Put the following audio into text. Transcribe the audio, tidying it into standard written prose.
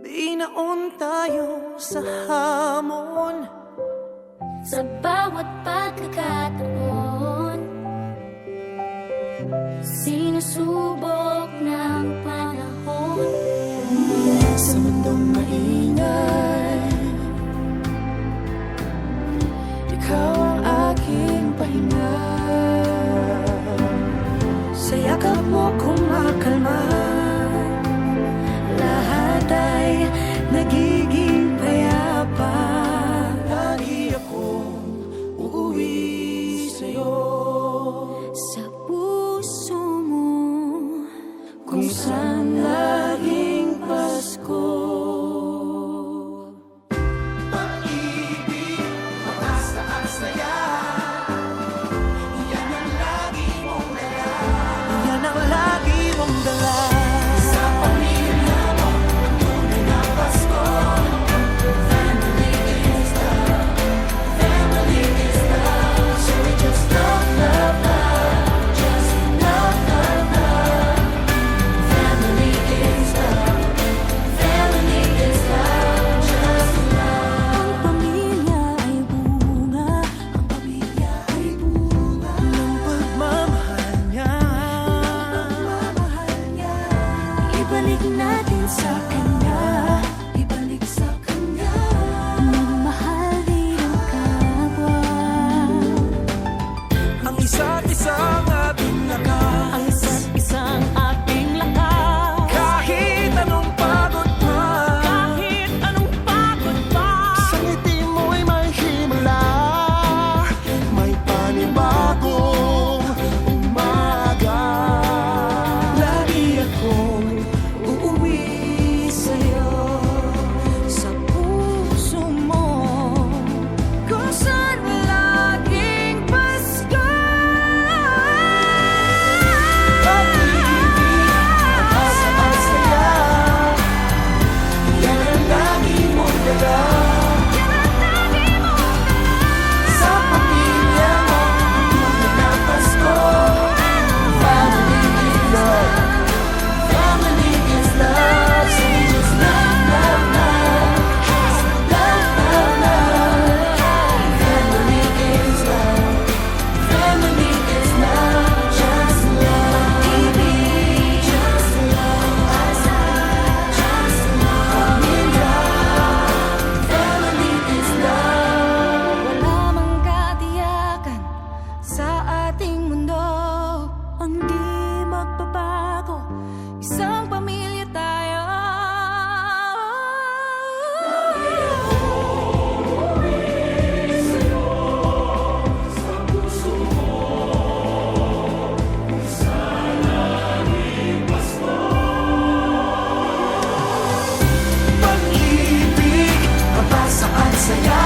Binaon tayo sa hamon, sa bawat pagkakataon. Sinusubok ng panahon. sa mundong maingay, ikaw ang aking pahinga. Sa yakap mo kumakalma, lahat ay nagiging payapa. Lagi akong uuwi sa'yo, Sa puso mo, kung saan laging Pasko. Pag-ibig, mabasa at saya, yan ang lagi mong dala. Yan ang lagi mong dala. Sa pamilya mo, tunay na Pasko. Family is love, family is love. So we just love, love, love, just love, love, love. Family is love, family is love, just love. ang pamilya ay bunga. Ang pamilya ay bunga ng pagmamahal niya. Ibalik natin sa kanya, Ibalik sa kanya. magmahal din ang kapwa. Ang isa't isang ating lakas. Ang isa't isang ating lakas. Kahit anong pagod man, Kahit anong pagod pa, sa ngiti mo'y may himala. May panibagong umaga. Lagi akong uuwi sa'yo, sa puso mo, kung saan laging Pasko. pag-ibig, pag-asa at saya. Yan ang lagi mong dala. Sa pamilya mo, tunay na Pasko. Family is love, family is love. So we just love, love, love, just love, love, love. Family is love, family is love, just love. Ibig, just love, asa, just love. Pamilya, family is love. Wala mang katiyakan sa ating mundo, ang di magbabago, isang pamilya tayo. Pag-ibig, mabasa at saya.